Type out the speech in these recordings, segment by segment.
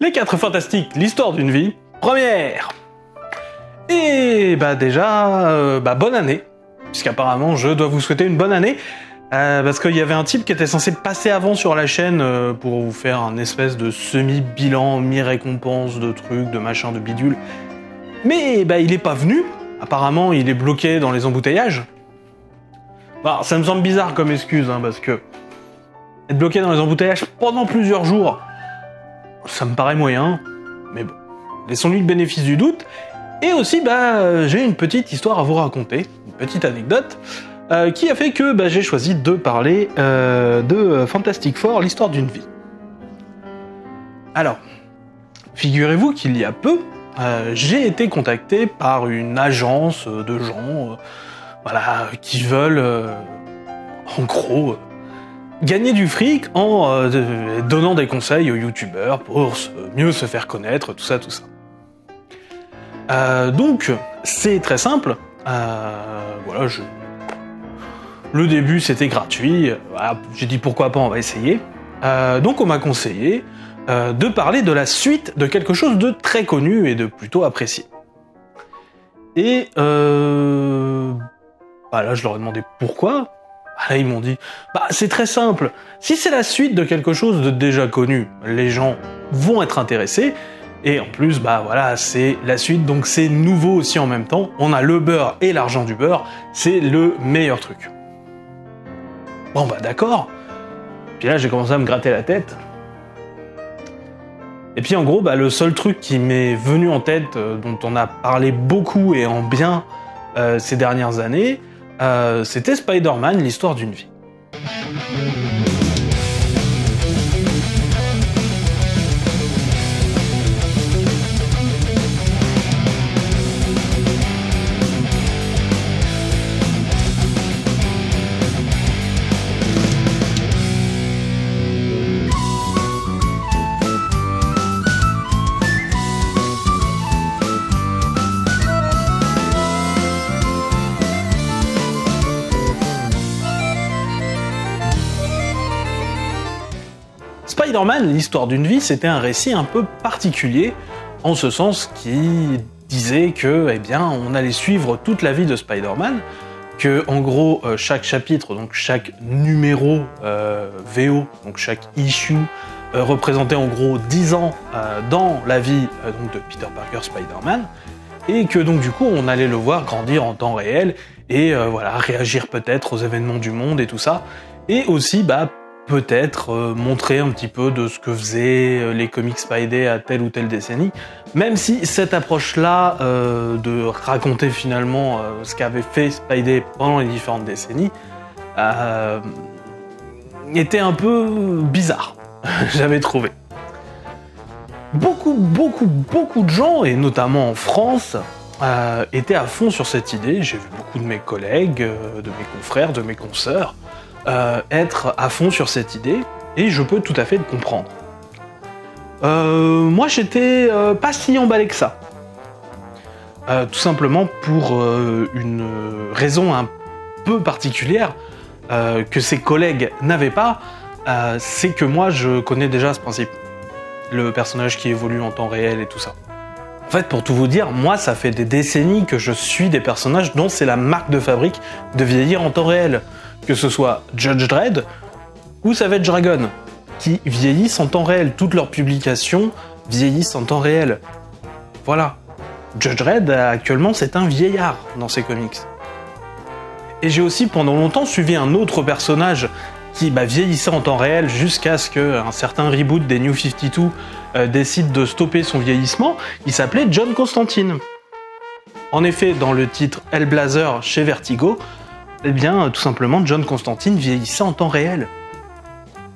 Les 4 fantastiques, l'histoire d'une vie. Première. Et déjà, bonne année. Puisqu'apparemment, je dois vous souhaiter une bonne année. Parce qu'il y avait un type qui était censé passer avant sur la chaîne pour vous faire un espèce de semi-bilan, mi-récompense de trucs, de machin, de bidule. Mais il est pas venu. Apparemment, il est bloqué dans les embouteillages. Bah, ça me semble bizarre comme excuse, parce que être bloqué dans les embouteillages pendant plusieurs jours, ça me paraît moyen. Mais bon, laissons-lui le bénéfice du doute. Et aussi, j'ai une petite histoire à vous raconter, une petite anecdote, qui a fait que j'ai choisi de parler de Fantastic Four, l'histoire d'une vie. Alors, figurez-vous qu'il y a peu, j'ai été contacté par une agence de gens qui veulent, en gros, gagner du fric en donnant des conseils aux youtubeurs pour mieux se faire connaître, tout ça. Donc, c'est très simple. Le début, c'était gratuit. J'ai dit pourquoi pas, on va essayer. Donc, on m'a conseillé de parler de la suite de quelque chose de très connu et de plutôt apprécié. Et là, je leur ai demandé pourquoi. Là, ils m'ont dit, c'est très simple. Si c'est la suite de quelque chose de déjà connu, les gens vont être intéressés. Et en plus, c'est la suite, donc c'est nouveau aussi en même temps. On a le beurre et l'argent du beurre, c'est le meilleur truc. Bon d'accord. Puis là, j'ai commencé à me gratter la tête. Et puis en gros, le seul truc qui m'est venu en tête, dont on a parlé beaucoup et en bien ces dernières années, c'était Spider-Man, l'histoire d'une vie. Spider-Man, l'histoire d'une vie, c'était un récit un peu particulier, en ce sens qui disait que, on allait suivre toute la vie de Spider-Man, que, en gros, chaque chapitre, donc chaque numéro VO, donc chaque issue, représentait en gros 10 ans dans la vie de Peter Parker Spider-Man, et que donc du coup, on allait le voir grandir en temps réel, et réagir peut-être aux événements du monde et tout ça, et aussi, peut-être montrer un petit peu de ce que faisaient les comics Spidey à telle ou telle décennie, même si cette approche-là de raconter finalement ce qu'avait fait Spidey pendant les différentes décennies était un peu bizarre, j'avais trouvé. Beaucoup de gens, et notamment en France, étaient à fond sur cette idée. J'ai vu beaucoup de mes collègues, de mes confrères, de mes consoeurs, être à fond sur cette idée, et je peux tout à fait le comprendre. Moi, j'étais pas si emballé que ça. Tout simplement pour une raison un peu particulière que ses collègues n'avaient pas, c'est que moi, je connais déjà ce principe. Le personnage qui évolue en temps réel et tout ça. En fait, pour tout vous dire, moi, ça fait des décennies que je suis des personnages dont c'est la marque de fabrique de vieillir en temps réel. Que ce soit Judge Dredd ou Savage Dragon, qui vieillissent en temps réel. Toutes leurs publications vieillissent en temps réel. Voilà. Judge Dredd, actuellement, c'est un vieillard dans ses comics. Et j'ai aussi, pendant longtemps, suivi un autre personnage qui vieillissait en temps réel jusqu'à ce qu'un certain reboot des New 52 décide de stopper son vieillissement. Il s'appelait John Constantine. En effet, dans le titre Hellblazer chez Vertigo, tout simplement, John Constantine vieillissait en temps réel.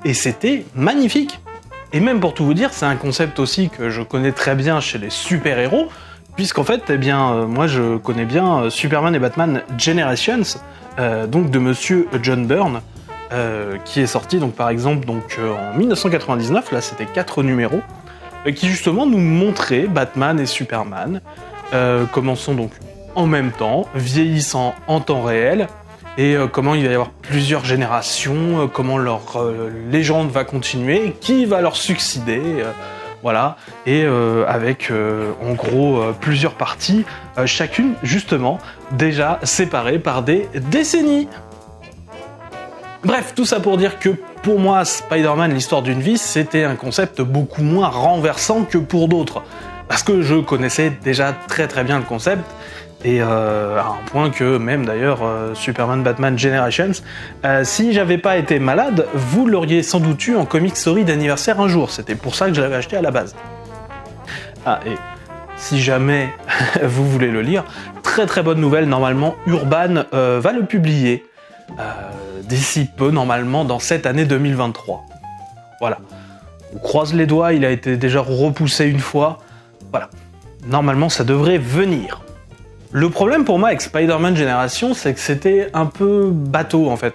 Et c'était magnifique. Et même pour tout vous dire, c'est un concept aussi que je connais très bien chez les super-héros, puisqu'en fait, moi je connais bien Superman et Batman Generations, donc de monsieur John Byrne, qui est sorti donc par exemple en 1999, là c'était 4 numéros, qui justement nous montrait Batman et Superman, commençant donc en même temps, vieillissant en temps réel, et comment il va y avoir plusieurs générations, comment leur légende va continuer, qui va leur succéder, voilà, et avec en gros plusieurs parties, chacune justement déjà séparée par des décennies. Bref, tout ça pour dire que pour moi, Spider-Man, l'histoire d'une vie, c'était un concept beaucoup moins renversant que pour d'autres. Parce que je connaissais déjà très très bien le concept, et à un point que même d'ailleurs Superman Batman Generations, si j'avais pas été malade, vous l'auriez sans doute eu en comic story d'anniversaire un jour, c'était pour ça que je l'avais acheté à la base. Ah, et si jamais vous voulez le lire, très très bonne nouvelle, normalement Urban va le publier d'ici peu, normalement dans cette année 2023. Voilà. On croise les doigts, il a été déjà repoussé une fois, voilà. Normalement ça devrait venir. Le problème pour moi avec Spider-Man Génération, c'est que c'était un peu bateau en fait.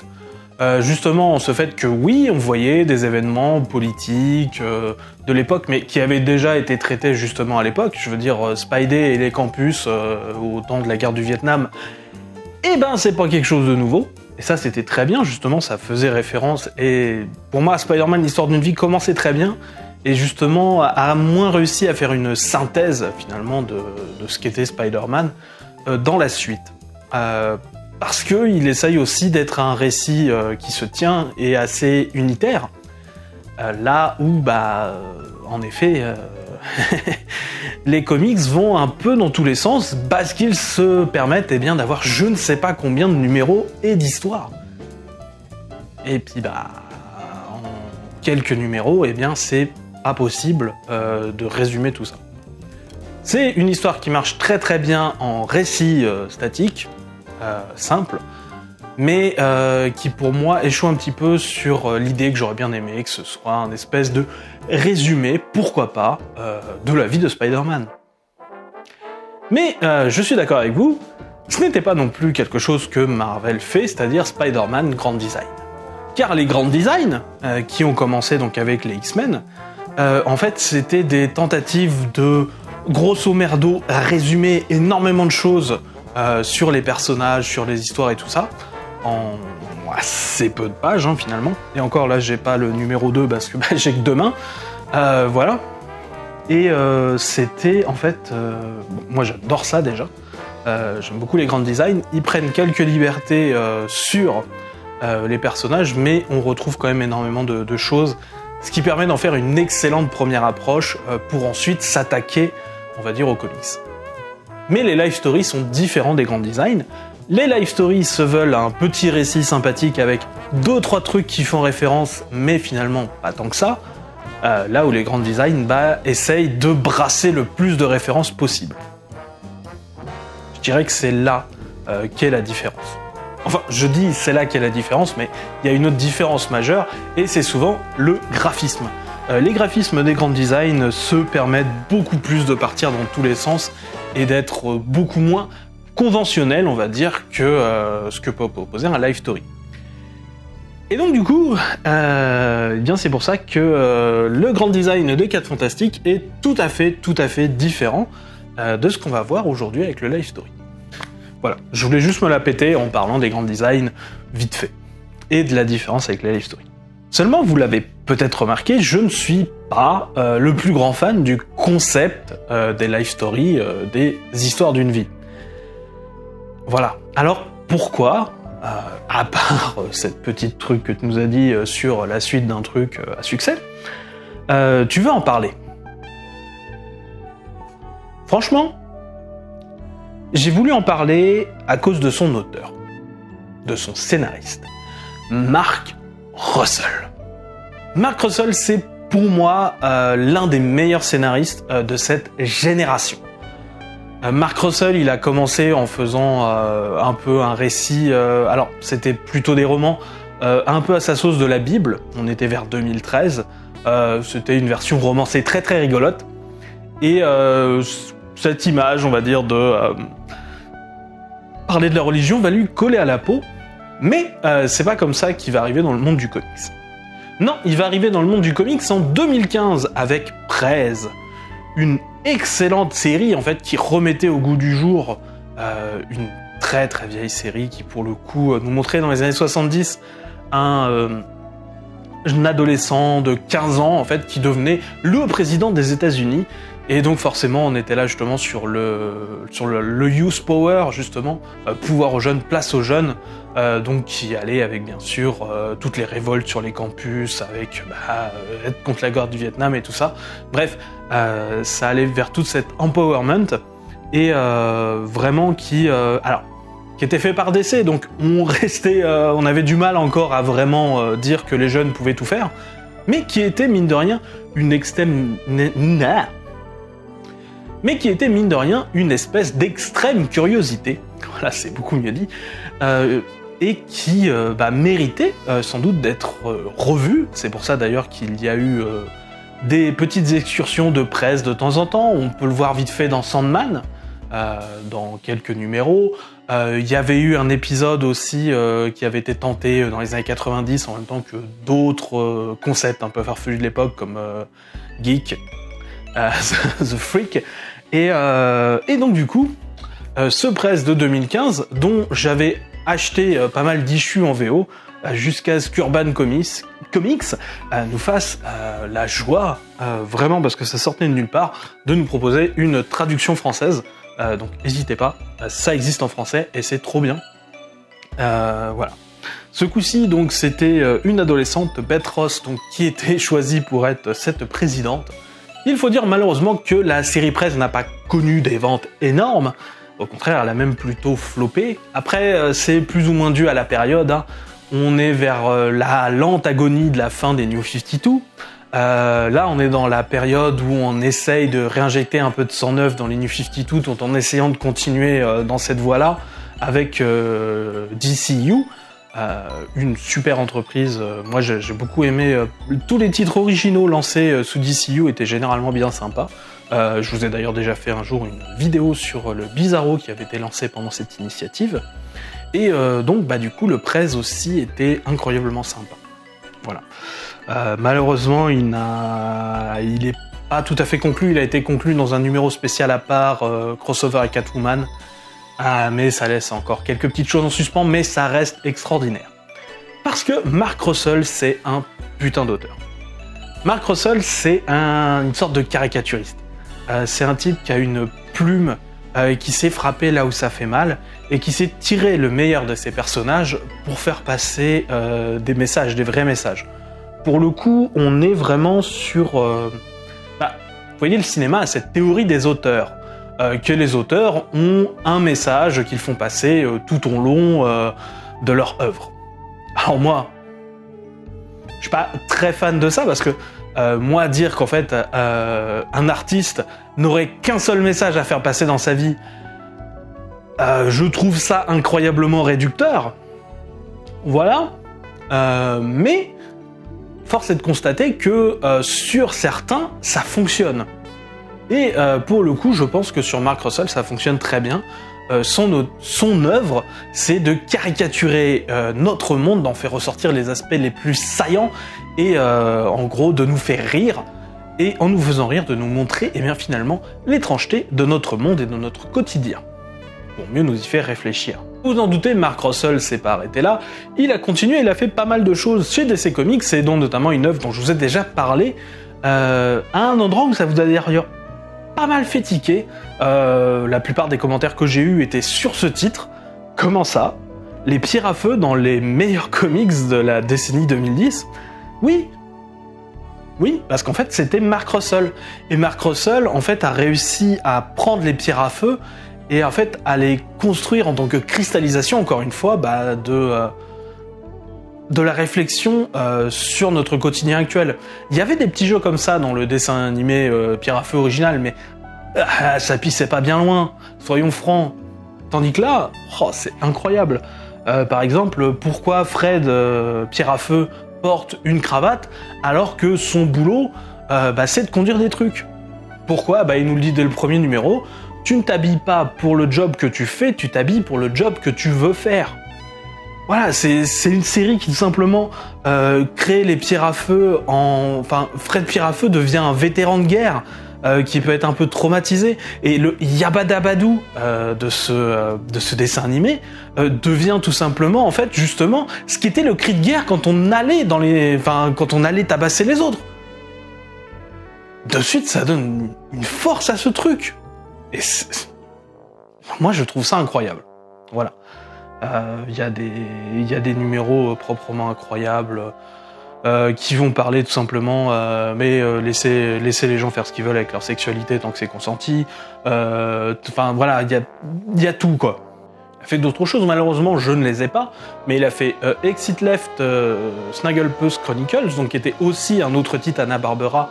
Justement, ce fait que oui, on voyait des événements politiques de l'époque, mais qui avaient déjà été traités justement à l'époque. Je veux dire, Spidey et les campus au temps de la guerre du Vietnam, eh ben c'est pas quelque chose de nouveau. Et ça, c'était très bien, justement, ça faisait référence. Et pour moi, Spider-Man, l'histoire d'une vie commençait très bien, et justement a moins réussi à faire une synthèse finalement de ce qu'était Spider-Man dans la suite. Parce qu'il essaye aussi d'être un récit qui se tient et assez unitaire, là où, en effet, les comics vont un peu dans tous les sens parce qu'ils se permettent d'avoir je ne sais pas combien de numéros et d'histoires. Et puis, en quelques numéros, c'est pas possible de résumer tout ça. C'est une histoire qui marche très très bien en récit statique, simple, mais qui pour moi échoue un petit peu sur l'idée que j'aurais bien aimé que ce soit un espèce de résumé, pourquoi pas, de la vie de Spider-Man. Mais je suis d'accord avec vous, ce n'était pas non plus quelque chose que Marvel fait, c'est-à-dire Spider-Man Grand Design. Car les Grand Design, qui ont commencé donc avec les X-Men, en fait c'était des tentatives de grosso merdo résumer énormément de choses sur les personnages, sur les histoires et tout ça, en assez peu de pages finalement. Et encore là, j'ai pas le numéro 2 parce que j'ai que 2 mains. Voilà. Et c'était en fait... moi j'adore ça déjà. J'aime beaucoup les Grand Design. Ils prennent quelques libertés sur les personnages, mais on retrouve quand même énormément de choses, ce qui permet d'en faire une excellente première approche pour ensuite s'attaquer, on va dire, aux comics. Mais les life stories sont différents des Grand Design. Les life stories se veulent un petit récit sympathique avec 2-3 trucs qui font référence, mais finalement pas tant que ça. Là où les Grand Design essayent de brasser le plus de références possible. Je dirais que c'est là qu'est la différence. Enfin, je dis c'est là qu'est la différence, mais il y a une autre différence majeure, et c'est souvent le graphisme. Les graphismes des Grand Design se permettent beaucoup plus de partir dans tous les sens et d'être beaucoup moins conventionnels, on va dire, que ce que peut proposer un life story. Et donc du coup, c'est pour ça que le Grand Design des 4 Fantastiques est tout à fait différent de ce qu'on va voir aujourd'hui avec le life story. Voilà, je voulais juste me la péter en parlant des Grand Design vite fait, et de la différence avec les life story. Seulement, vous l'avez peut-être remarqué, je ne suis pas le plus grand fan du concept des life stories, des histoires d'une vie. Voilà. Alors, pourquoi, à part cette petite truc que tu nous as dit sur la suite d'un truc à succès, tu veux en parler? Franchement, j'ai voulu en parler à cause de son auteur, de son scénariste, Mark Russell. Mark Russell, c'est pour moi l'un des meilleurs scénaristes de cette génération. Mark Russell, il a commencé en faisant un peu un récit, alors c'était plutôt des romans, un peu à sa sauce de la Bible, on était vers 2013, c'était une version romancée très très rigolote, et cette image, on va dire, de parler de la religion va lui coller à la peau, mais c'est pas comme ça qu'il va arriver dans le monde du comics. Non, il va arriver dans le monde du comics en 2015 avec Prez, une excellente série en fait qui remettait au goût du jour une très très vieille série qui pour le coup nous montrait dans les années 70 un adolescent de 15 ans en fait qui devenait le président des États-Unis. Et donc forcément, on était là justement sur le youth power, justement, pouvoir aux jeunes, place aux jeunes, donc qui allait avec bien sûr toutes les révoltes sur les campus, avec être contre la guerre du Vietnam et tout ça. Bref, ça allait vers toute cette empowerment, et vraiment qui était fait par DC, donc on avait du mal encore à vraiment dire que les jeunes pouvaient tout faire, mais qui était mine de rien une espèce d'extrême curiosité, voilà, c'est beaucoup mieux dit, et qui méritait sans doute d'être revu. C'est pour ça d'ailleurs qu'il y a eu des petites excursions de presse de temps en temps. On peut le voir vite fait dans Sandman, dans quelques numéros. Il y avait eu un épisode aussi qui avait été tenté dans les années 90, en même temps que d'autres concepts un peu farfelus de l'époque, comme Geek, The Freak, et donc du coup, ce press de 2015, dont j'avais acheté pas mal d'issues en VO, jusqu'à ce qu'Urban Comics nous fasse la joie, vraiment parce que ça sortait de nulle part, de nous proposer une traduction française. Donc n'hésitez pas, ça existe en français et c'est trop bien. Voilà. Ce coup-ci, donc, c'était une adolescente, Beth Ross, donc, qui était choisie pour être cette présidente. Il faut dire malheureusement que la série presse n'a pas connu des ventes énormes. Au contraire, elle a même plutôt floppé. Après, c'est plus ou moins dû à la période. Hein. On est vers la lente agonie de la fin des New 52. Là, on est dans la période où on essaye de réinjecter un peu de sang neuf dans les New 52, tout en essayant de continuer dans cette voie-là avec DCU. Une super entreprise. Moi, j'ai beaucoup aimé tous les titres originaux lancés sous DCU étaient généralement bien sympas. Je vous ai d'ailleurs déjà fait un jour une vidéo sur le Bizarro qui avait été lancé pendant cette initiative. Et donc, du coup, le press aussi était incroyablement sympa. Voilà. Malheureusement, il est pas tout à fait conclu. Il a été conclu dans un numéro spécial à part, crossover avec Catwoman. Mais ça laisse encore quelques petites choses en suspens, mais ça reste extraordinaire. Parce que Mark Russell, c'est un putain d'auteur. Mark Russell, c'est une sorte de caricaturiste. C'est un type qui a une plume, qui sait frapper là où ça fait mal, et qui sait tirer le meilleur de ses personnages pour faire passer des messages, des vrais messages. Pour le coup, on est vraiment sur... vous voyez, le cinéma a cette théorie des auteurs. Que les auteurs ont un message qu'ils font passer tout au long de leur œuvre. Alors moi, je suis pas très fan de ça, parce que moi, dire qu'en fait, un artiste n'aurait qu'un seul message à faire passer dans sa vie, je trouve ça incroyablement réducteur. Voilà. Mais, force est de constater que sur certains, ça fonctionne. Et pour le coup, je pense que sur Mark Russell, ça fonctionne très bien. Son œuvre, c'est de caricaturer notre monde, d'en faire ressortir les aspects les plus saillants, et en gros de nous faire rire, et en nous faisant rire, de nous montrer finalement l'étrangeté de notre monde et de notre quotidien, pour mieux nous y faire réfléchir. Vous en doutez, Mark Russell s'est pas arrêté là, il a continué, il a fait pas mal de choses chez DC Comics, et dont notamment une œuvre dont je vous ai déjà parlé, à un endroit où ça vous a d'ailleurs pas mal fait tiquer. La plupart des commentaires que j'ai eus étaient sur ce titre. Comment ça? Les pierres à feu dans les meilleurs comics de la décennie 2010? Oui, parce qu'en fait c'était Mark Russell. Et Mark Russell en fait a réussi à prendre les pierres à feu et en fait à les construire en tant que cristallisation, encore une fois, de la réflexion sur notre quotidien actuel. Il y avait des petits jeux comme ça dans le dessin animé Pierre à Feu original, mais ça pissait pas bien loin, soyons francs. Tandis que là, c'est incroyable. Par exemple, pourquoi Fred Pierre à Feu porte une cravate alors que son boulot, c'est de conduire des trucs? Pourquoi? Il nous le dit dès le premier numéro, tu ne t'habilles pas pour le job que tu fais, tu t'habilles pour le job que tu veux faire. Voilà, c'est une série qui tout simplement crée les pierres à feu Fred Pierre à Feu devient un vétéran de guerre. qui peut être un peu traumatisé, et le yabadabadou de ce dessin animé devient tout simplement, en fait, justement, ce qui était le cri de guerre quand on allait quand on allait tabasser les autres. De suite, ça donne une force à ce truc. Et moi, je trouve ça incroyable. Voilà. Il y a des numéros proprement incroyables qui vont parler tout simplement, laisser les gens faire ce qu'ils veulent avec leur sexualité tant que c'est consenti. Voilà, il y a tout, quoi. Il a fait d'autres choses, malheureusement, je ne les ai pas, mais il a fait Exit Left Snagglepuss Chronicles, donc qui était aussi un autre titre Hanna-Barbera,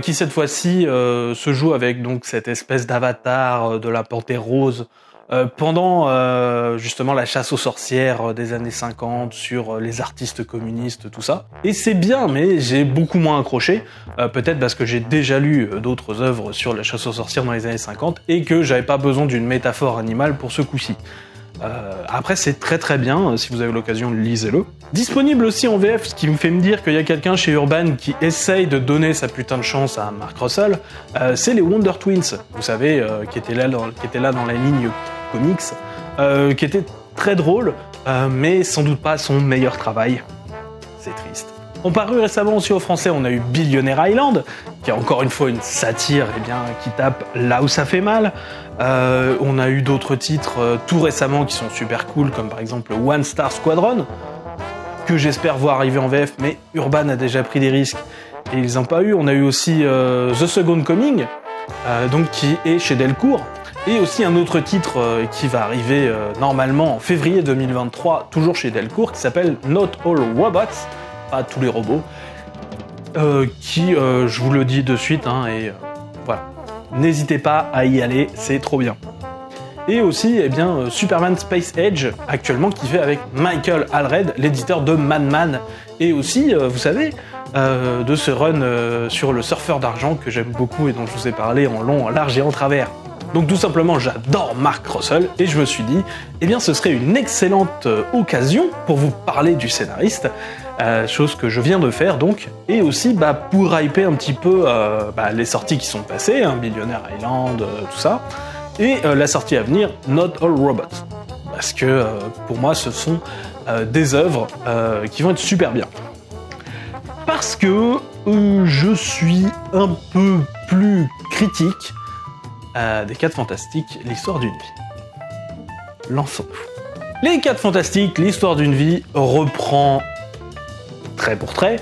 qui cette fois-ci se joue avec donc cette espèce d'avatar de la Panthère Rose pendant justement la chasse aux sorcières des années 50 sur les artistes communistes, tout ça. Et c'est bien, mais j'ai beaucoup moins accroché, peut-être parce que j'ai déjà lu d'autres œuvres sur la chasse aux sorcières dans les années 50 et que j'avais pas besoin d'une métaphore animale pour ce coup-ci. Après, c'est très très bien, si vous avez l'occasion, lisez-le. Disponible aussi en VF, ce qui me fait me dire qu'il y a quelqu'un chez Urban qui essaye de donner sa putain de chance à Mark Russell, c'est les Wonder Twins, vous savez, qui étaient là dans la ligne comics, qui était très drôle, mais sans doute pas son meilleur travail. C'est triste. On paru récemment aussi au français, on a eu Billionaire Island, qui est encore une fois une satire qui tape là où ça fait mal. On a eu d'autres titres tout récemment qui sont super cool, comme par exemple One Star Squadron, que j'espère voir arriver en VF, mais Urban a déjà pris des risques et ils n'ont pas eu. On a eu aussi The Second Coming, donc qui est chez Delcourt, et aussi un autre titre qui va arriver normalement en février 2023, toujours chez Delcourt, qui s'appelle Not All Robots, pas tous les robots, qui, je vous le dis de suite, voilà. N'hésitez pas à y aller, c'est trop bien. Et aussi, Superman Space Age, actuellement, qui fait avec Michael Allred, l'éditeur de Madman, et aussi, vous savez, de ce run sur le surfeur d'argent que j'aime beaucoup et dont je vous ai parlé en long, en large et en travers. Donc tout simplement, j'adore Mark Russell, et je me suis dit, ce serait une excellente occasion pour vous parler du scénariste, chose que je viens de faire donc, et aussi pour hyper un petit peu les sorties qui sont passées, Billionaire Island, tout ça, et la sortie à venir, Not All Robots. Parce que pour moi, ce sont des œuvres qui vont être super bien. Parce que je suis un peu plus critique des 4 Fantastiques, l'histoire d'une vie. Lançons-nous. Les 4 Fantastiques, l'histoire d'une vie reprend trait pour trait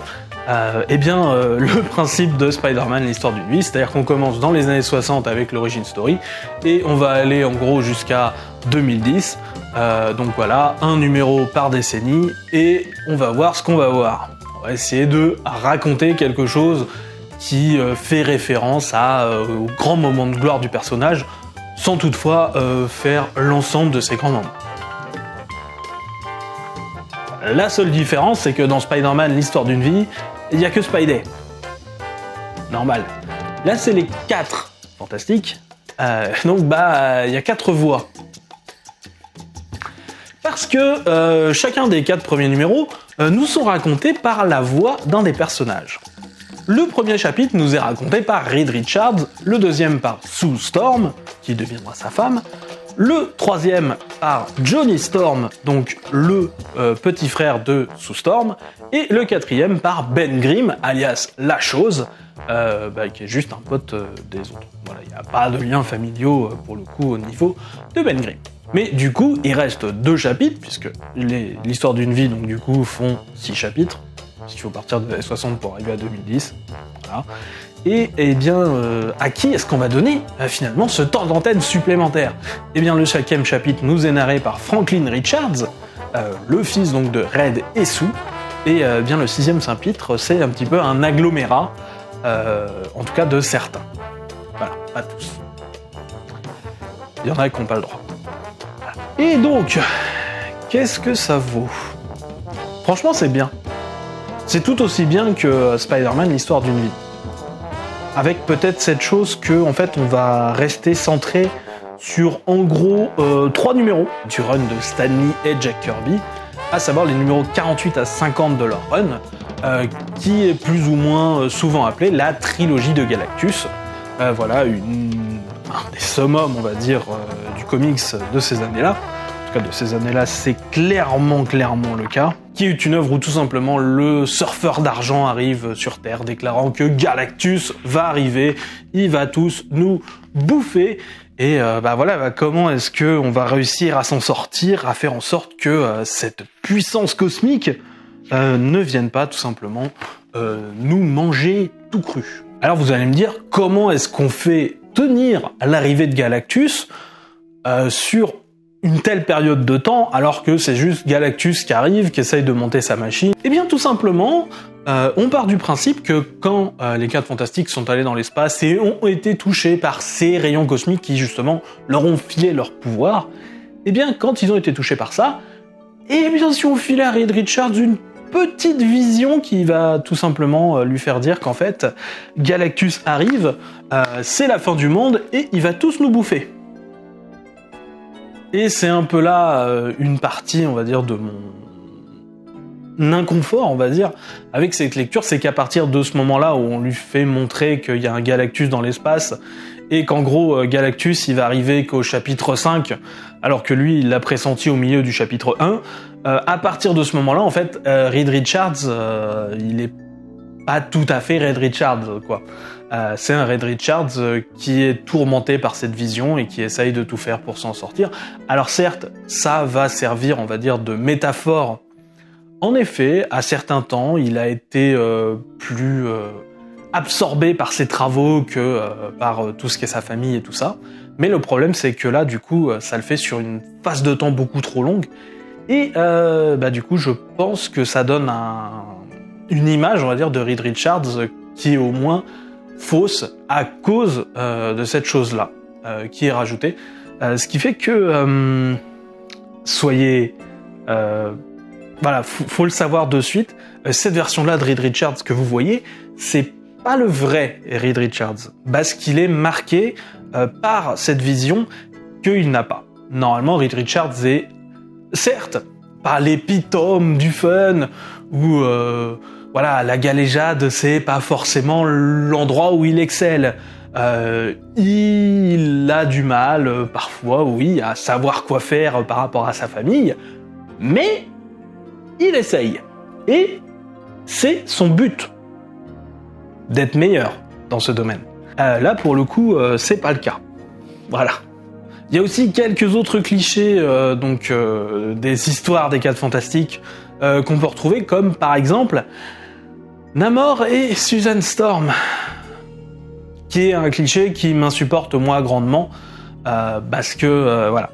le principe de Spider-Man, l'histoire d'une vie, c'est-à-dire qu'on commence dans les années 60 avec l'origin story et on va aller en gros jusqu'à 2010, donc voilà, un numéro par décennie et on va voir ce qu'on va voir. On va essayer de raconter quelque chose qui fait référence au grand moment de gloire du personnage, sans toutefois faire l'ensemble de ses grands moments. La seule différence, c'est que dans Spider-Man, l'histoire d'une vie, il n'y a que Spidey. Normal. Là, c'est les 4 Fantastiques, donc il y a 4 voix. Parce que chacun des 4 premiers numéros nous sont racontés par la voix d'un des personnages. Le premier chapitre nous est raconté par Reed Richards, le deuxième par Sue Storm, qui deviendra sa femme, le troisième par Johnny Storm, donc le petit frère de Sue Storm, et le quatrième par Ben Grimm, alias La Chose, qui est juste un pote des autres. Voilà, il n'y a pas de liens familiaux pour le coup au niveau de Ben Grimm. Mais du coup, il reste 2 chapitres, puisque l'histoire d'une vie, donc du coup, font 6 chapitres, puisqu'il faut partir des années 60 pour arriver à 2010. Voilà. Et à qui est-ce qu'on va donner finalement ce temps d'antenne supplémentaire ? Le 5e chapitre nous est narré par Franklin Richards, le fils donc de Red et Sue, et le 6e chapitre c'est un petit peu un agglomérat, en tout cas de certains. Voilà, pas tous. Il y en a qui n'ont pas le droit. Voilà. Et donc, qu'est-ce que ça vaut ? Franchement, c'est bien. C'est tout aussi bien que Spider-Man, l'histoire d'une vie. Avec peut-être cette chose que, en fait, on va rester centré sur, en gros, 3 numéros du run de Stan Lee et Jack Kirby, à savoir les numéros 48 à 50 de leur run, qui est plus ou moins souvent appelée la trilogie de Galactus, voilà, un des summums, on va dire, du comics de ces années-là. En tout cas, de ces années-là, c'est clairement le cas. Qui est une œuvre où tout simplement le surfeur d'argent arrive sur Terre, déclarant que Galactus va arriver, il va tous nous bouffer. Et voilà, comment est-ce qu'on va réussir à s'en sortir, à faire en sorte que cette puissance cosmique ne vienne pas tout simplement nous manger tout cru. Alors vous allez me dire, comment est-ce qu'on fait tenir l'arrivée de Galactus sur une telle période de temps, alors que c'est juste Galactus qui arrive, qui essaye de monter sa machine? Eh bien tout simplement, on part du principe que quand les 4 Fantastiques sont allés dans l'espace et ont été touchés par ces rayons cosmiques qui justement leur ont filé leur pouvoir, eh bien quand ils ont été touchés par ça, eh bien si on filait à Reed Richards une petite vision qui va tout simplement lui faire dire qu'en fait Galactus arrive, c'est la fin du monde et il va tous nous bouffer. Et c'est un peu là une partie, on va dire, de mon inconfort, on va dire, avec cette lecture, c'est qu'à partir de ce moment-là où on lui fait montrer qu'il y a un Galactus dans l'espace, et qu'en gros, Galactus, il va arriver qu'au chapitre 5, alors que lui, il l'a pressenti au milieu du chapitre 1, à partir de ce moment-là, en fait, Reed Richards, il est pas tout à fait Reed Richards, quoi. C'est un Reed Richards qui est tourmenté par cette vision et qui essaye de tout faire pour s'en sortir. Alors certes, ça va servir, on va dire, de métaphore. En effet, à certains temps, il a été plus absorbé par ses travaux que par tout ce qu'est sa famille et tout ça. Mais le problème, c'est que là, du coup, ça le fait sur une phase de temps beaucoup trop longue. Et du coup, je pense que ça donne une image, on va dire, de Reed Richards qui est au moins fausse à cause de cette chose-là qui est rajoutée. Ce qui fait que soyez... voilà, faut le savoir de suite, cette version-là de Reed Richards que vous voyez, c'est pas le vrai Reed Richards, parce qu'il est marqué par cette vision qu'il n'a pas. Normalement, Reed Richards est, certes, pas l'épitome du fun, ou voilà, la galéjade, c'est pas forcément l'endroit où il excelle. Il a du mal, parfois, oui, à savoir quoi faire par rapport à sa famille, mais il essaye. Et c'est son but, d'être meilleur dans ce domaine. Là, pour le coup, c'est pas le cas. Voilà. Il y a aussi quelques autres clichés, des histoires des 4 Fantastiques qu'on peut retrouver, comme par exemple Namor et Susan Storm, qui est un cliché qui m'insupporte moi grandement, parce que voilà,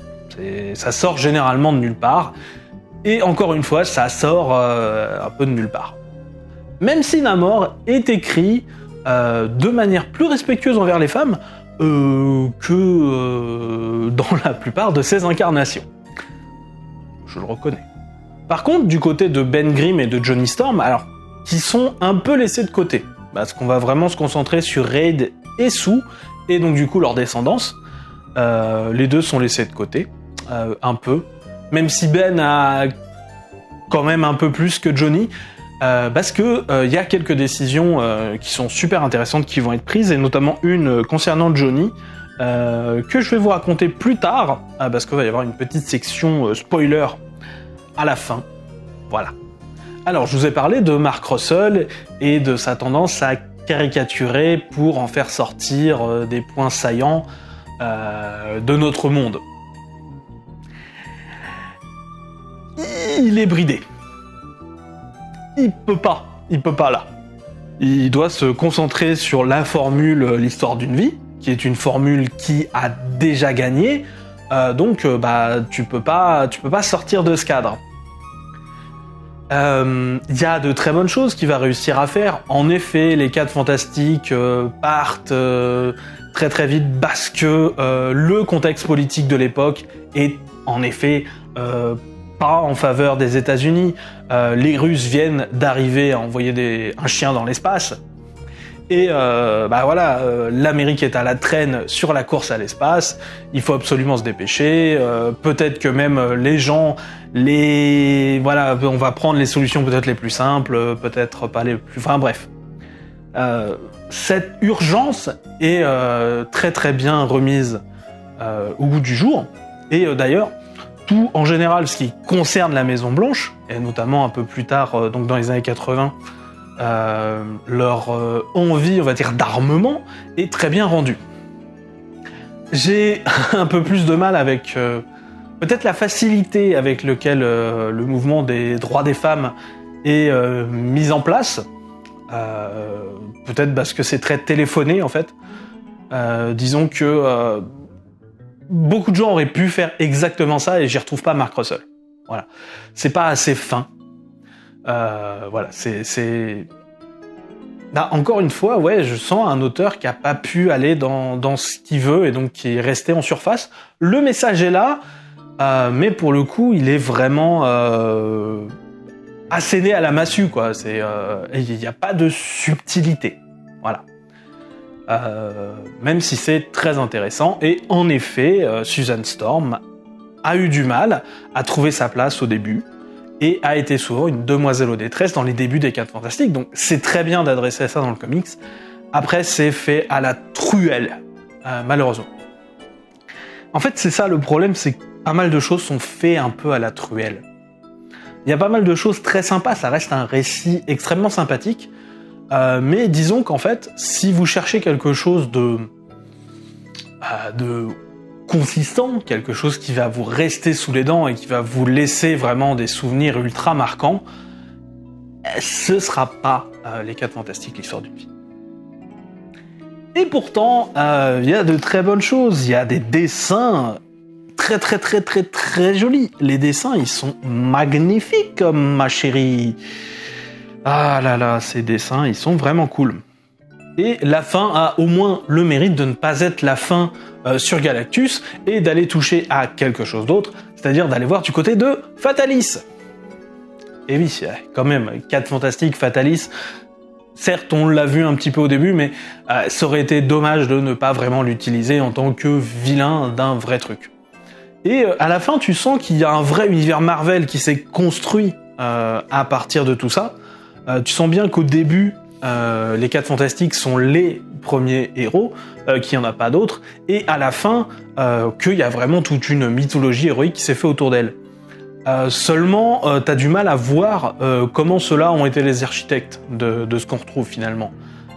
ça sort généralement de nulle part, et encore une fois, ça sort un peu de nulle part. Même si Namor est écrit de manière plus respectueuse envers les femmes que dans la plupart de ses incarnations. Je le reconnais. Par contre, du côté de Ben Grimm et de Johnny Storm, alors, qui sont un peu laissés de côté, parce qu'on va vraiment se concentrer sur Reed et Sue, et donc du coup leur descendance. Les deux sont laissés de côté, un peu, même si Ben a quand même un peu plus que Johnny, parce que y a quelques décisions qui sont super intéressantes qui vont être prises, et notamment une concernant Johnny, que je vais vous raconter plus tard, parce qu'il va y avoir une petite section spoiler à la fin. Voilà. Alors, je vous ai parlé de Mark Russell et de sa tendance à caricaturer pour en faire sortir des points saillants de notre monde. Il est bridé. Il peut pas là. Il doit se concentrer sur la formule l'histoire d'une vie, qui est une formule qui a déjà gagné, donc tu peux pas sortir de ce cadre. Il y a de très bonnes choses qu'il va réussir à faire. En effet, les 4 Fantastiques partent très très vite parce que le contexte politique de l'époque est en effet pas en faveur des États-Unis. Les Russes viennent d'arriver à envoyer un chien dans l'espace. Et l'Amérique est à la traîne sur la course à l'espace, il faut absolument se dépêcher, peut-être que même on va prendre les solutions peut-être les plus simples, peut-être pas les plus... Enfin bref. cette urgence est très très bien remise au goût du jour. Et d'ailleurs, tout en général ce qui concerne la Maison Blanche, et notamment un peu plus tard, donc dans les années 80, leur envie, on va dire, d'armement est très bien rendue. J'ai un peu plus de mal avec peut-être la facilité avec laquelle le mouvement des droits des femmes est mis en place. Peut-être parce que c'est très téléphoné en fait. Disons que beaucoup de gens auraient pu faire exactement ça et j'y retrouve pas Mark Russell. Voilà, c'est pas assez fin. Voilà, c'est... Bah, encore une fois, ouais, je sens un auteur qui a pas pu aller dans ce qu'il veut et donc qui est resté en surface. Le message est là, mais pour le coup, il est vraiment asséné à la massue, quoi. Il n'y a pas de subtilité. Voilà. Même si c'est très intéressant. Et en effet, Susan Storm a eu du mal à trouver sa place au début et a été souvent une demoiselle aux détresses dans les débuts des 4 Fantastiques. Donc c'est très bien d'adresser ça dans le comics. Après, c'est fait à la truelle, malheureusement. En fait, c'est ça le problème, c'est que pas mal de choses sont faites un peu à la truelle. Il y a pas mal de choses très sympas, ça reste un récit extrêmement sympathique, mais disons qu'en fait, si vous cherchez quelque chose de consistant, quelque chose qui va vous rester sous les dents et qui va vous laisser vraiment des souvenirs ultra marquants, ce sera pas les 4 Fantastiques, l'histoire d'une vie. Et pourtant, il y a de très bonnes choses, il y a des dessins très très très très très jolis. Les dessins, ils sont magnifiques, ma chérie. Ah là là, ces dessins, ils sont vraiment cool. Et la fin a au moins le mérite de ne pas être la fin sur Galactus et d'aller toucher à quelque chose d'autre, c'est-à-dire d'aller voir du côté de Fatalis. Et oui, quand même, 4 Fantastiques, Fatalis, certes on l'a vu un petit peu au début, mais ça aurait été dommage de ne pas vraiment l'utiliser en tant que vilain d'un vrai truc. Et à la fin, tu sens qu'il y a un vrai univers Marvel qui s'est construit à partir de tout ça. Tu sens bien qu'au début, les 4 Fantastiques sont les premiers héros, qu'il n'y en a pas d'autres, et à la fin, qu'il y a vraiment toute une mythologie héroïque qui s'est faite autour d'elle. Seulement, t'as du mal à voir comment ceux-là ont été les architectes de ce qu'on retrouve finalement.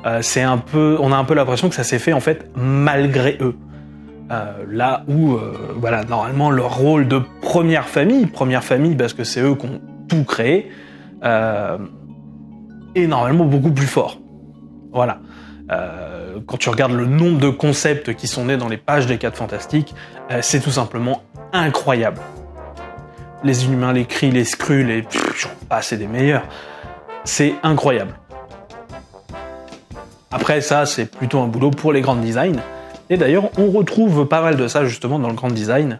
On a un peu l'impression que ça s'est fait en fait malgré eux. Là où, voilà, normalement leur rôle de première famille parce que c'est eux qui ont tout créé, est normalement beaucoup plus fort. Voilà. Quand tu regardes le nombre de concepts qui sont nés dans les pages des 4 Fantastiques, c'est tout simplement incroyable. Les Inhumains, les Kree, les Skrull, les... j'en passe, c'est des meilleurs. C'est incroyable. Après ça, c'est plutôt un boulot pour les Grand Design. Et d'ailleurs, on retrouve pas mal de ça justement dans le Grand Design,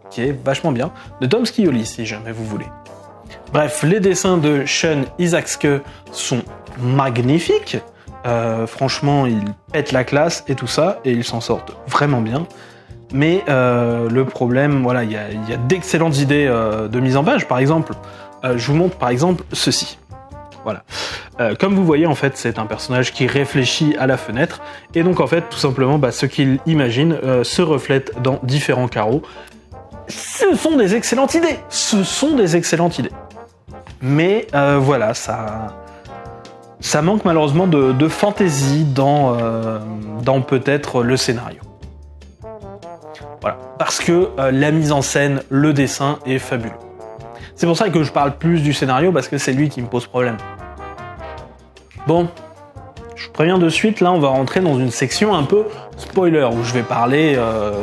qui est vachement bien, de Tom Scioli, si jamais vous voulez. Bref, les dessins de Sean Izaakse sont magnifiques. Franchement, ils pètent la classe et tout ça, et ils s'en sortent vraiment bien. Mais le problème, voilà, il y a d'excellentes idées de mise en page. Par exemple, je vous montre par exemple ceci. Voilà. Comme vous voyez, en fait, c'est un personnage qui réfléchit à la fenêtre, et donc en fait, tout simplement, ce qu'il imagine se reflète dans différents carreaux. Ce sont des excellentes idées. Ce sont des excellentes idées. Mais voilà, ça manque malheureusement de fantaisie dans peut-être le scénario. Voilà, parce que la mise en scène, le dessin est fabuleux. C'est pour ça que je parle plus du scénario, parce que c'est lui qui me pose problème. Bon, je préviens de suite, là on va rentrer dans une section un peu spoiler, où je vais parler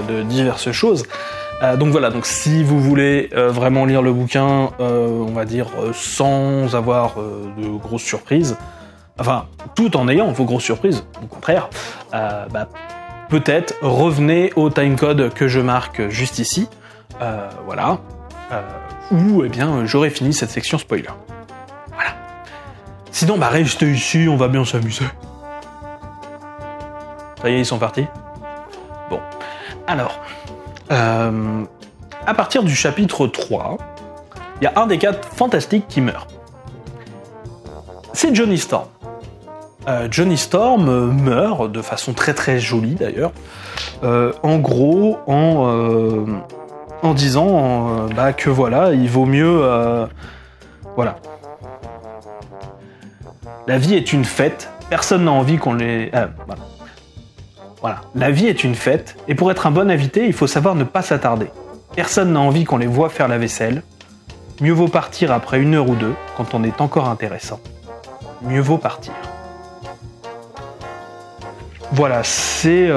de diverses choses. Donc voilà, donc si vous voulez vraiment lire le bouquin, on va dire sans avoir de grosses surprises, enfin, tout en ayant vos grosses surprises, au contraire, peut-être revenez au timecode que je marque juste ici, voilà, où eh bien j'aurai fini cette section spoiler. Voilà. Sinon, restez ici, on va bien s'amuser. Ça y est, ils sont partis. Bon, alors, à partir du chapitre 3, il y a un des 4 Fantastiques qui meurt. C'est Johnny Storm. Johnny Storm meurt de façon très très jolie d'ailleurs, en gros en disant que voilà, il vaut mieux... voilà. La vie est une fête, personne n'a envie qu'on les... Voilà. La vie est une fête, et pour être un bon invité, il faut savoir ne pas s'attarder. Personne n'a envie qu'on les voit faire la vaisselle. Mieux vaut partir après 1 heure ou 2, quand on est encore intéressant. Mieux vaut partir. Voilà, c'est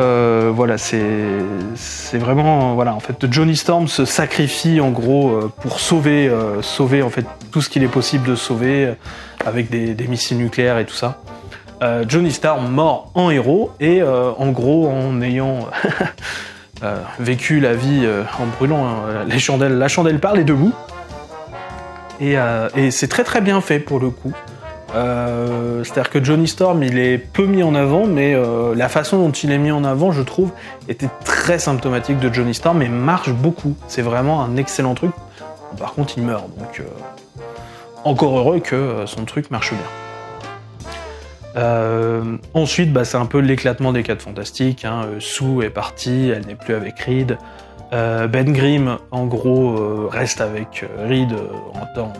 vraiment voilà, en fait Johnny Storm se sacrifie en gros pour sauver en fait tout ce qu'il est possible de sauver avec des missiles nucléaires et tout ça. Johnny Storm mort en héros et en gros en ayant vécu la vie en brûlant la chandelle par les 2 bouts. Et c'est très très bien fait pour le coup. C'est-à-dire que Johnny Storm, il est peu mis en avant, mais la façon dont il est mis en avant, je trouve, était très symptomatique de Johnny Storm et marche beaucoup. C'est vraiment un excellent truc. Par contre, il meurt, donc encore heureux que son truc marche bien. Ensuite, c'est un peu l'éclatement des 4 Fantastiques. Sue est partie, elle n'est plus avec Reed. Ben Grimm, en gros, reste avec Reed en termes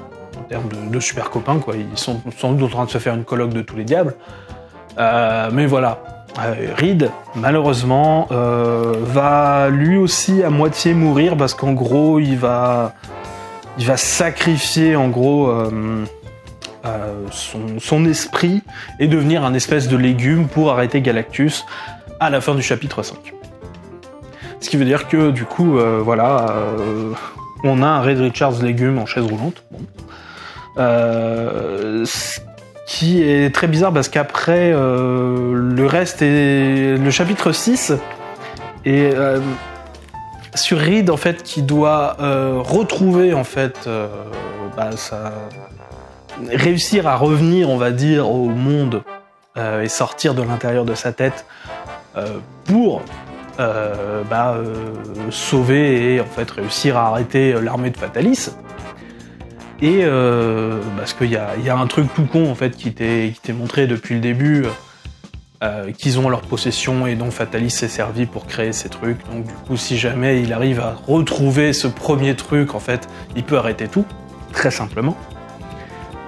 de super copains, quoi. Ils sont sans doute en train de se faire une colloque de tous les diables. Mais voilà. Reed, malheureusement, va lui aussi à moitié mourir parce qu'en gros, il va sacrifier, en gros, son esprit et devenir un espèce de légume pour arrêter Galactus à la fin du chapitre 5. Ce qui veut dire que, du coup, on a un Reed Richards légume en chaise roulante. Bon. Ce qui est très bizarre parce qu'après le reste est le chapitre 6 et sur Reed en fait qui doit retrouver en fait réussir à revenir on va dire au monde et sortir de l'intérieur de sa tête pour sauver et en fait réussir à arrêter l'armée de Fatalis. Et parce qu'il y a un truc tout con en fait qui t'est montré depuis le début, qu'ils ont en leur possession et dont Fatalis s'est servi pour créer ces trucs. Donc du coup, si jamais il arrive à retrouver ce premier truc, en fait, il peut arrêter tout, très simplement.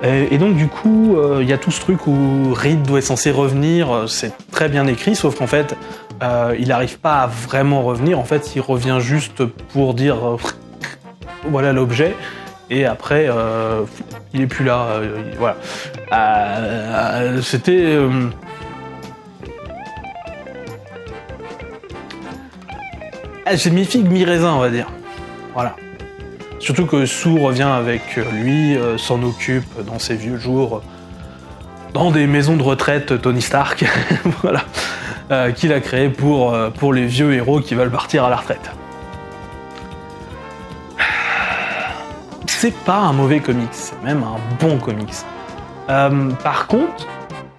Et donc du coup, il y a tout ce truc où Reed doit être censé revenir, c'est très bien écrit, sauf qu'en fait, il n'arrive pas à vraiment revenir. En fait, il revient juste pour dire voilà l'objet. Et après, il est plus là. Voilà. C'était. C'est mi-figue, mi-raisin, on va dire. Voilà. Surtout que Sue revient avec lui, s'en occupe dans ses vieux jours, dans des maisons de retraite Tony Stark, voilà, qu'il a créé pour les vieux héros qui veulent partir à la retraite. C'est pas un mauvais comics, c'est même un bon comics. Par contre,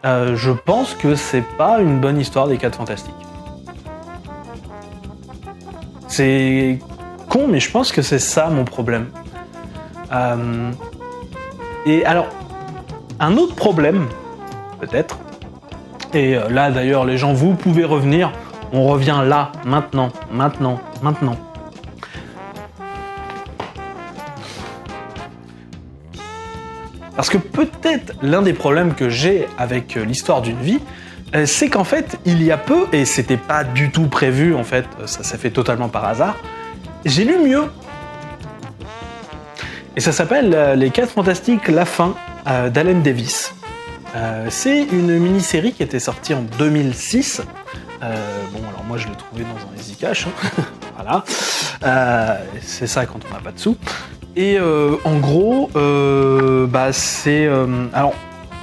je pense que c'est pas une bonne histoire des 4 Fantastiques. C'est con, mais je pense que c'est ça mon problème. Et alors, un autre problème, peut-être, et là d'ailleurs les gens, vous pouvez revenir, on revient là, maintenant. Parce que peut-être l'un des problèmes que j'ai avec l'histoire d'une vie, c'est qu'en fait, il y a peu, et c'était pas du tout prévu, en fait, ça s'est fait totalement par hasard, j'ai lu mieux. Et ça s'appelle Les 4 Fantastiques, la fin, d'Alan Davis. C'est une mini-série qui était sortie en 2006. Alors moi je l'ai trouvé dans un Easy Cash, voilà. C'est ça quand on n'a pas de sous. Et en gros, c'est... alors,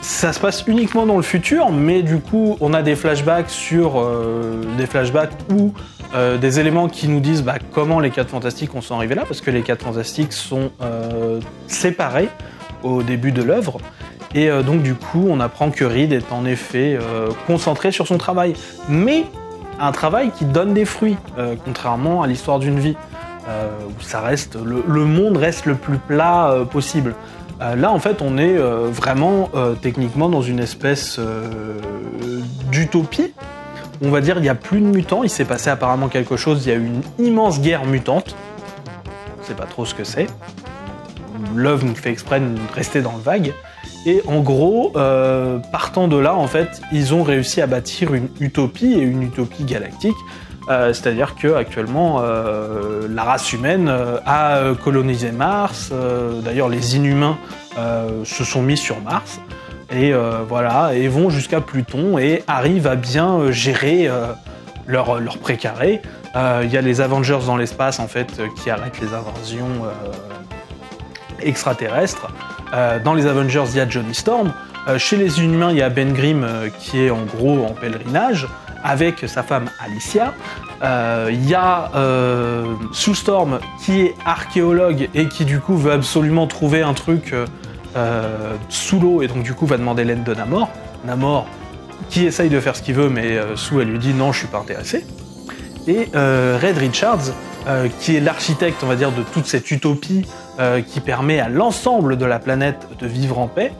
ça se passe uniquement dans le futur, mais du coup, on a des flashbacks ou des éléments qui nous disent comment les 4 Fantastiques en sont arrivés là, parce que les 4 Fantastiques sont séparés au début de l'œuvre. Et donc du coup, on apprend que Reed est en effet concentré sur son travail. Mais un travail qui donne des fruits, contrairement à l'histoire d'une vie. Où ça reste, le monde reste le plus plat possible. Là, en fait, on est vraiment techniquement dans une espèce d'utopie. On va dire, il n'y a plus de mutants, il s'est passé apparemment quelque chose, il y a eu une immense guerre mutante. On ne sait pas trop ce que c'est. L'œuvre nous fait exprès de rester dans le vague. Et en gros, partant de là, en fait, ils ont réussi à bâtir une utopie, et une utopie galactique. C'est-à-dire qu'actuellement, la race humaine a colonisé Mars. D'ailleurs, les Inhumains se sont mis sur Mars. Et voilà, et vont jusqu'à Pluton et arrivent à bien gérer leur précaré. Il y a les Avengers dans l'espace, en fait, qui arrêtent les invasions extraterrestres. Dans les Avengers, il y a Johnny Storm. Chez les Inhumains, il y a Ben Grimm qui est en gros en pèlerinage avec sa femme Alicia. Il y a Sue Storm qui est archéologue et qui du coup veut absolument trouver un truc sous l'eau et donc du coup va demander l'aide de Namor. Namor qui essaye de faire ce qu'il veut mais Sue elle lui dit non je suis pas intéressé. Et Reed Richards qui est l'architecte on va dire de toute cette utopie qui permet à l'ensemble de la planète de vivre en paix.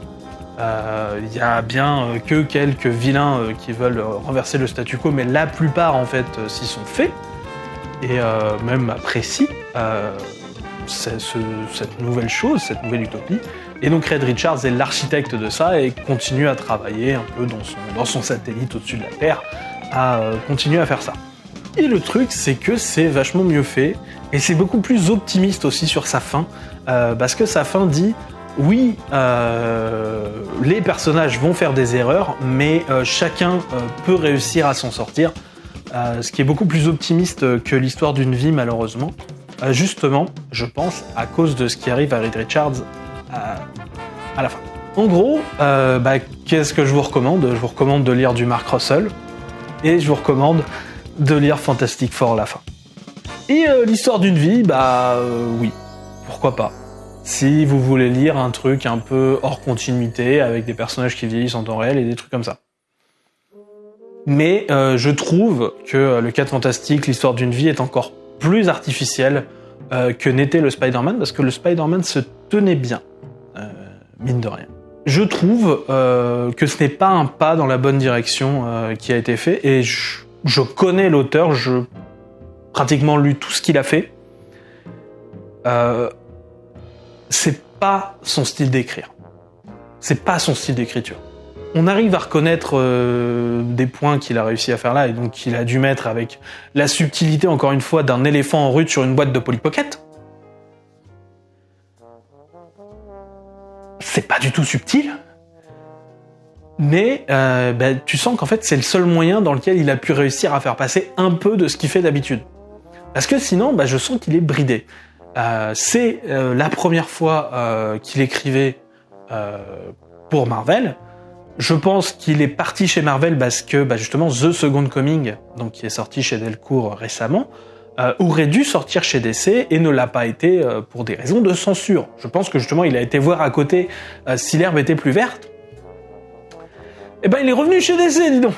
Il y a bien que quelques vilains qui veulent renverser le statu quo, mais la plupart en fait s'y sont faits et même apprécient cette nouvelle chose, cette nouvelle utopie. Et donc Reed Richards est l'architecte de ça et continue à travailler un peu dans son satellite au-dessus de la Terre, à continuer à faire ça. Et le truc, c'est que c'est vachement mieux fait, et c'est beaucoup plus optimiste aussi sur sa fin, parce que sa fin dit oui, les personnages vont faire des erreurs, mais chacun peut réussir à s'en sortir, ce qui est beaucoup plus optimiste que l'histoire d'une vie, malheureusement. Justement, je pense, à cause de ce qui arrive à Reed Richards à la fin. En gros, qu'est-ce que je vous recommande ? Je vous recommande de lire du Mark Russell, et je vous recommande de lire Fantastic Four à la fin. Et l'histoire d'une vie, oui, pourquoi pas. Si vous voulez lire un truc un peu hors continuité, avec des personnages qui vieillissent en temps réel et des trucs comme ça. Mais je trouve que le 4 Fantastique, l'histoire d'une vie, est encore plus artificielle que n'était le Spider-Man, parce que le Spider-Man se tenait bien, mine de rien. Je trouve que ce n'est pas un pas dans la bonne direction qui a été fait, et je connais l'auteur, j'ai pratiquement lu tout ce qu'il a fait. C'est pas son style d'écrire. C'est pas son style d'écriture. On arrive à reconnaître des points qu'il a réussi à faire là, et donc qu'il a dû mettre avec la subtilité, encore une fois, d'un éléphant en rut sur une boîte de Polly Pocket. C'est pas du tout subtil, mais tu sens qu'en fait c'est le seul moyen dans lequel il a pu réussir à faire passer un peu de ce qu'il fait d'habitude. Parce que sinon, je sens qu'il est bridé. C'est la première fois qu'il écrivait pour Marvel. Je pense qu'il est parti chez Marvel parce que justement The Second Coming, donc qui est sorti chez Delcourt récemment, aurait dû sortir chez DC et ne l'a pas été pour des raisons de censure. Je pense que justement il a été voir à côté si l'herbe était plus verte. Et il est revenu chez DC, dis donc.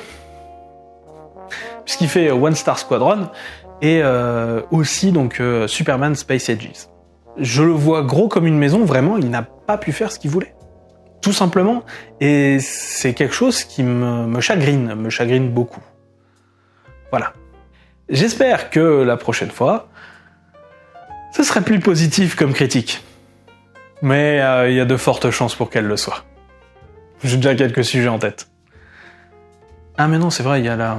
Puisqu'il fait One Star Squadron et aussi donc Superman Space Ages. Je le vois gros comme une maison, vraiment, il n'a pas pu faire ce qu'il voulait. Tout simplement, et c'est quelque chose qui me chagrine beaucoup. Voilà. J'espère que la prochaine fois, ce sera plus positif comme critique. Mais il y a de fortes chances pour qu'elle le soit. J'ai déjà quelques sujets en tête. Ah mais non, c'est vrai, il y a la...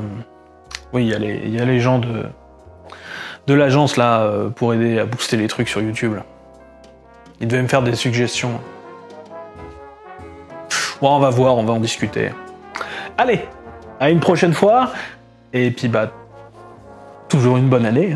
Oui, il y a les gens de l'agence là pour aider à booster les trucs sur YouTube. Là. Ils devaient me faire des suggestions. Bon, on va voir, on va en discuter. Allez, à une prochaine fois. Et puis toujours une bonne année.